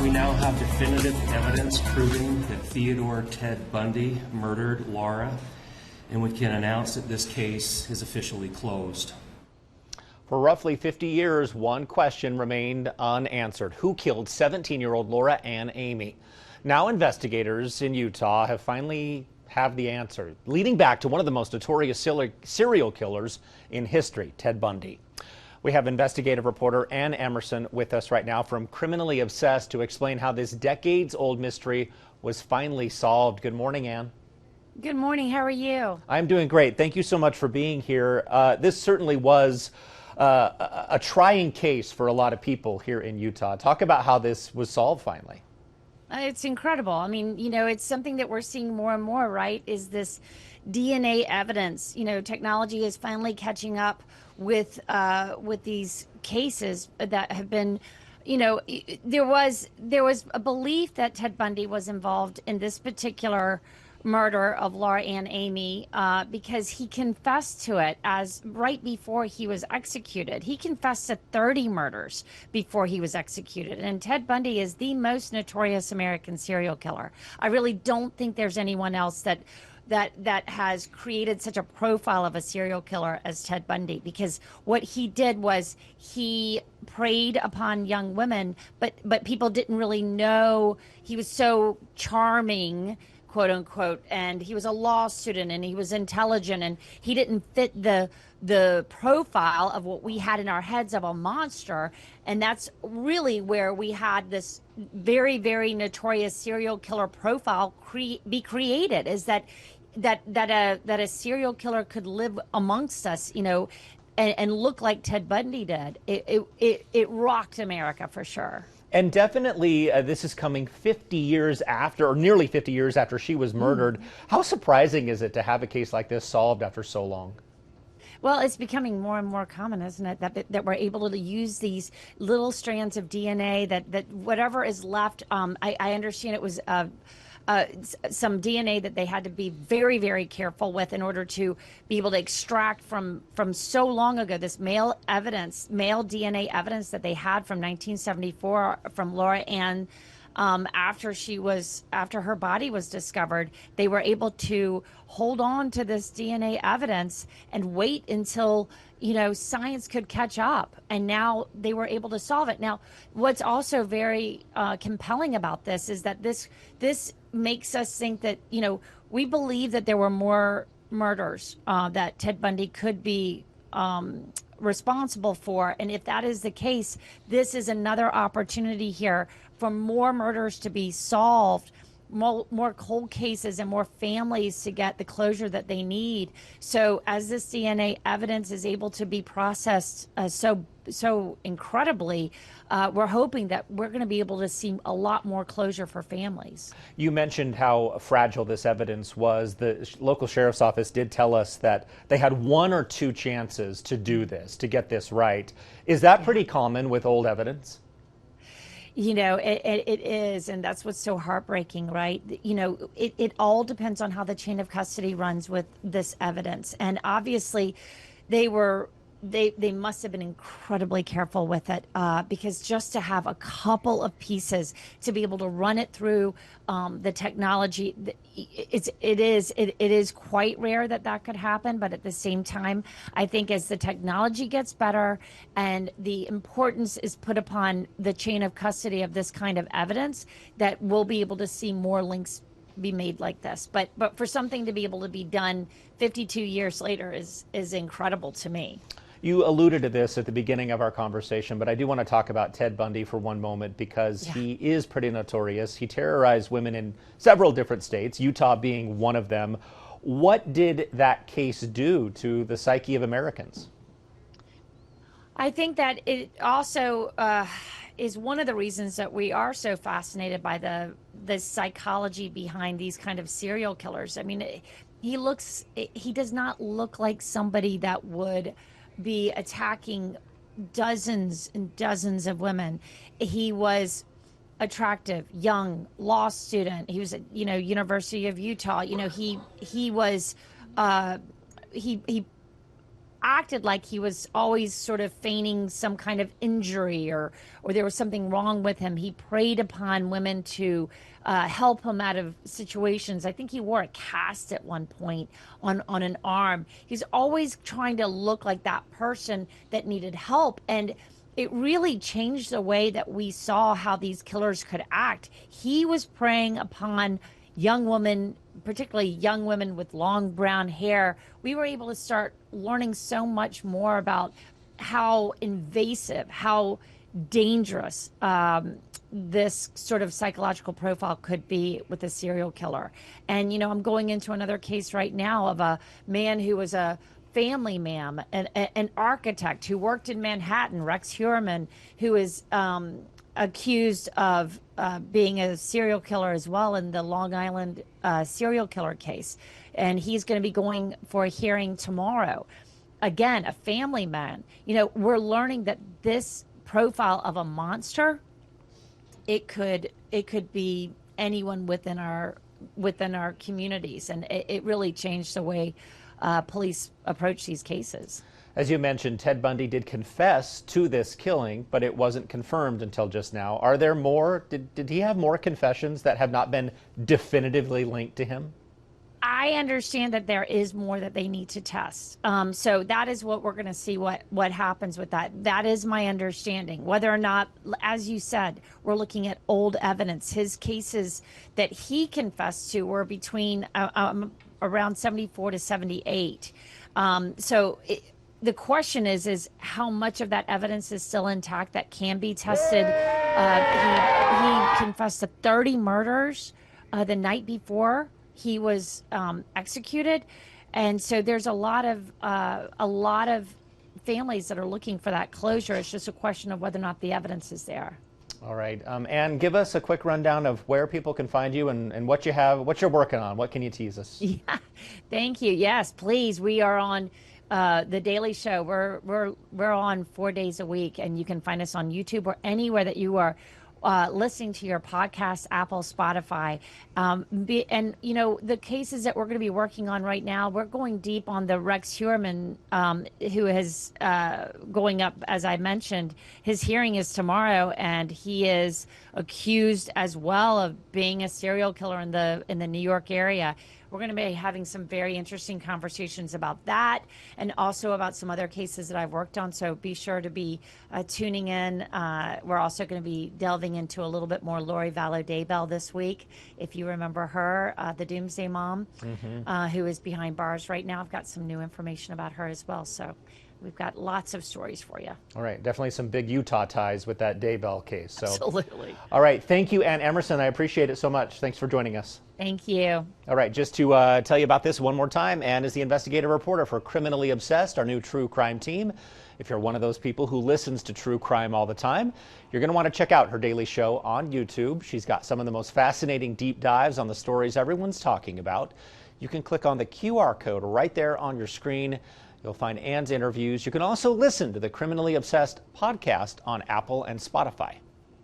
We now have definitive evidence proving that Theodore Ted Bundy murdered Laura, and we can announce that this case is officially closed. For roughly 50 years, one question remained unanswered. Who killed 17-year-old Laura Ann Aime? Now investigators in Utah have finally have the answer, leading back to one of the most notorious serial killers in history, Ted Bundy. We have investigative reporter Ann Emerson with us right now from Criminally Obsessed to explain how this decades-old mystery was finally solved. Good morning, Ann. Good morning. How are you? I'm doing great. Thank you so much for being here. This certainly was a trying case for a lot of people here in Utah. Talk about how this was solved finally. It's incredible. I mean, you know, it's something that we're seeing more and more, right? Is this DNA evidence? You know, technology is finally catching up with these cases that have been, you know, there was a belief that Ted Bundy was involved in this particular murder of Laura Ann Aime because he confessed to it as right before he was executed. He confessed to 30 murders before he was executed. And Ted Bundy is the most notorious American serial killer. I really don't think there's anyone else that has created such a profile of a serial killer as Ted Bundy, because what he did was he preyed upon young women, but people didn't really know. He was so charming, quote unquote, and he was a law student and he was intelligent, and he didn't fit the profile of what we had in our heads of a monster. And that's really where we had this very, very notorious serial killer profile be created, is that a serial killer could live amongst us, you know, and look like Ted Bundy did. It rocked America for sure. And definitely this is coming 50 years after, or nearly 50 years after she was murdered. How surprising is it to have a case like this solved after so long? Well, it's becoming more and more common, isn't it, that we're able to use these little strands of DNA, that whatever is left, I understand it was some DNA that they had to be very, very careful with in order to be able to extract from so long ago, this male DNA evidence that they had from 1974 from Laura Ann. After her body was discovered, they were able to hold on to this DNA evidence and wait until, you know, science could catch up, and now they were able to solve it. Now, what's also very compelling about this is that this makes us think that, you know, we believe that there were more murders that Ted Bundy could be responsible for. And if that is the case, this is another opportunity here for more murders to be solved, more cold cases, and more families to get the closure that they need. So as this DNA evidence is able to be processed so incredibly, we're hoping that we're going to be able to see a lot more closure for families. You mentioned how fragile this evidence was. The local sheriff's office did tell us that they had 1 or 2 chances to do this, to get this right. Is that pretty common with old evidence? You know, it is, and that's what's so heartbreaking, right? You know, it all depends on how the chain of custody runs with this evidence. And obviously, they must have been incredibly careful with it, because just to have a couple of pieces to be able to run it through the technology, it is quite rare that could happen. But at the same time, I think as the technology gets better and the importance is put upon the chain of custody of this kind of evidence, that we'll be able to see more links be made like this. But for something to be able to be done 52 years later is incredible to me. You alluded to this at the beginning of our conversation, but I do want to talk about Ted Bundy for one moment, because he is pretty notorious. He terrorized women in several different states, Utah being one of them. What did that case do to the psyche of Americans? I think that it also is one of the reasons that we are so fascinated by the psychology behind these kind of serial killers. I mean, he does not look like somebody that would be attacking dozens and dozens of women. He was attractive, young, law student. He was at, you know, University of Utah. You know, he was, acted like he was always sort of feigning some kind of injury, or there was something wrong with him. He preyed upon women to help him out of situations. I think he wore a cast at one point on an arm. He's always trying to look like that person that needed help. And it really changed the way that we saw how these killers could act. He was preying upon young women, particularly young women with long brown hair. We were able to start learning so much more about how invasive, how dangerous this sort of psychological profile could be with a serial killer. And, you know, I'm going into another case right now of a man who was a family man, an architect who worked in Manhattan, Rex Heuermann, who is accused of being a serial killer as well in the Long Island serial killer case. And he's going to be going for a hearing tomorrow. Again, a family man. You know, we're learning that this profile of a monster, it could be anyone within our communities. And it really changed the way police approach these cases. As you mentioned, Ted Bundy did confess to this killing, but it wasn't confirmed until just now. Are there more? Did he have more confessions that have not been definitively linked to him? I understand that there is more that they need to test. So that is what we're going to see what happens with that. That is my understanding. Whether or not, as you said, we're looking at old evidence. His cases that he confessed to were between around 74 to 78. The question is how much of that evidence is still intact that can be tested. He confessed to 30 murders the night before he was executed, and so there's a lot of families that are looking for that closure. It's just a question of whether or not the evidence is there. All right, Ann, give us a quick rundown of where people can find you and what you have, what you're working on. What can you tease us? Yeah, thank you. Yes, please. We are on The Daily Show. We're on 4 days a week, and you can find us on YouTube or anywhere that you are listening to your podcast, Apple, Spotify. And, you know, the cases that we're going to be working on right now, we're going deep on the Rex Heuermann, who is going up, as I mentioned. His hearing is tomorrow, and he is accused as well of being a serial killer in the New York area. We're going to be having some very interesting conversations about that, and also about some other cases that I've worked on. So be sure to be tuning in. We're also going to be delving into a little bit more Lori Vallow Daybell this week. If you remember her, the Doomsday Mom, who is behind bars right now. I've got some new information about her as well. So we've got lots of stories for you. All right, definitely some big Utah ties with that Daybell case. So. Absolutely. All right, thank you, Ann Emerson. I appreciate it so much. Thanks for joining us. Thank you. All right, just to tell you about this one more time, Ann is the investigative reporter for Criminally Obsessed, our new true crime team. If you're one of those people who listens to true crime all the time, you're going to want to check out her daily show on YouTube. She's got some of the most fascinating deep dives on the stories everyone's talking about. You can click on the QR code right there on your screen. You'll find Ann's interviews. You can also listen to the Criminally Obsessed podcast on Apple and Spotify.